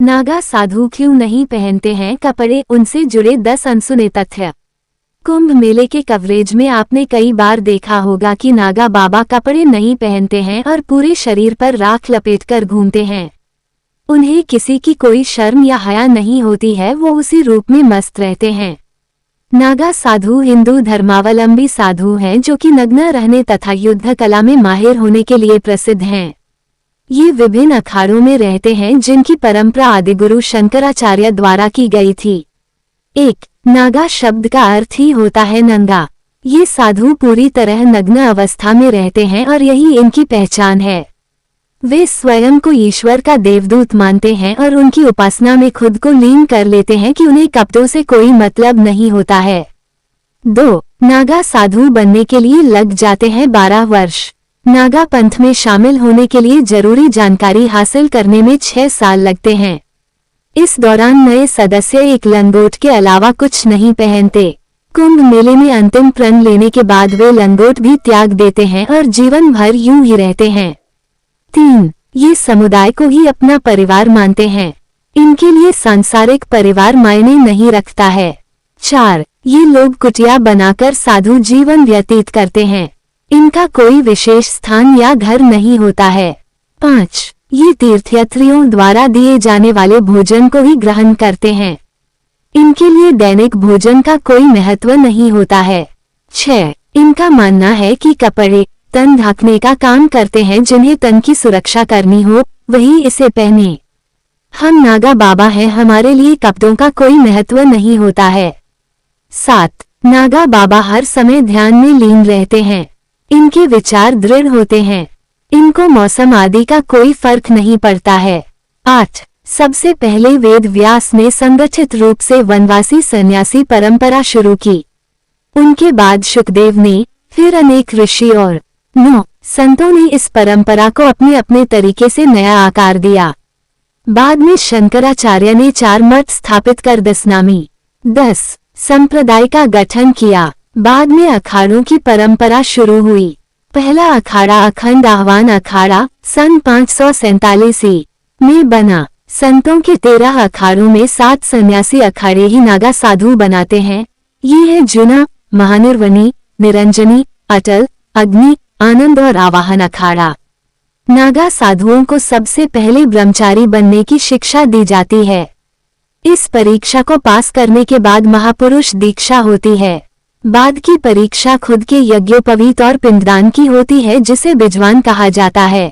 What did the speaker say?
नागा साधु क्यों नहीं पहनते हैं कपड़े, उनसे जुड़े 10 अनसुने तथ्य। कुंभ मेले के कवरेज में आपने कई बार देखा होगा कि नागा बाबा कपड़े नहीं पहनते हैं और पूरे शरीर पर राख लपेटकर घूमते हैं। उन्हें किसी की कोई शर्म या हया नहीं होती है, वो उसी रूप में मस्त रहते हैं। नागा साधु हिंदू धर्मावलंबी साधु हैं जो कि नग्न रहने तथा युद्ध कला में माहिर होने के लिए प्रसिद्ध हैं। ये विभिन्न अखाड़ों में रहते हैं जिनकी परंपरा आदिगुरु शंकराचार्य द्वारा की गई थी। 1. नागा शब्द का अर्थ ही होता है नंगा। ये साधु पूरी तरह नग्न अवस्था में रहते हैं और यही इनकी पहचान है। वे स्वयं को ईश्वर का देवदूत मानते हैं और उनकी उपासना में खुद को लीन कर लेते हैं कि उन्हें कपड़ों से कोई मतलब नहीं होता है। 2. नागा साधु बनने के लिए लग जाते हैं 12 वर्ष। नागा पंथ में शामिल होने के लिए जरूरी जानकारी हासिल करने में 6 साल लगते हैं। इस दौरान नए सदस्य एक लंगोट के अलावा कुछ नहीं पहनते। कुंभ मेले में अंतिम प्रण लेने के बाद वे लंगोट भी त्याग देते हैं और जीवन भर यूं ही रहते हैं। 3. ये समुदाय को ही अपना परिवार मानते हैं। इनके लिए सांसारिक परिवार मायने नहीं रखता है। 4. ये लोग कुटिया बनाकर साधु जीवन व्यतीत करते हैं। इनका कोई विशेष स्थान या घर नहीं होता है। 5. ये तीर्थयात्रियों द्वारा दिए जाने वाले भोजन को ही ग्रहण करते हैं। इनके लिए दैनिक भोजन का कोई महत्व नहीं होता है। 6. इनका मानना है कि कपड़े तन ढकने का काम करते हैं, जिन्हें तन की सुरक्षा करनी हो वही इसे पहने। हम नागा बाबा हैं, हमारे लिए कपड़ों का कोई महत्व नहीं होता है। 7. नागा बाबा हर समय ध्यान में लीन रहते हैं। इनके विचार दृढ़ होते हैं। इनको मौसम आदि का कोई फर्क नहीं पड़ता है। 8. सबसे पहले वेद व्यास ने संगठित रूप से वनवासी सन्यासी परंपरा शुरू की। उनके बाद शुकदेव ने, फिर अनेक ऋषि और 9 संतों ने इस परंपरा को अपने अपने तरीके से नया आकार दिया। बाद में शंकराचार्य ने 4 मठ स्थापित कर 10 नामी 10 संप्रदाय का गठन किया। बाद में अखाड़ों की परंपरा शुरू हुई। पहला अखाड़ा अखंड आह्वान अखाड़ा सन 547 में बना। संतों के 13 अखाड़ों में 7 सन्यासी अखाड़े ही नागा साधु बनाते हैं। ये है जूना, महानिर्वनी, निरंजनी, अटल, अग्नि, आनंद और आवाहन अखाड़ा। नागा साधुओं को सबसे पहले ब्रह्मचारी बनने की शिक्षा दी जाती है। इस परीक्षा को पास करने के बाद महापुरुष दीक्षा होती है। बाद की परीक्षा खुद के यज्ञोपवीत और पिंडदान की होती है, जिसे बिजवान कहा जाता है।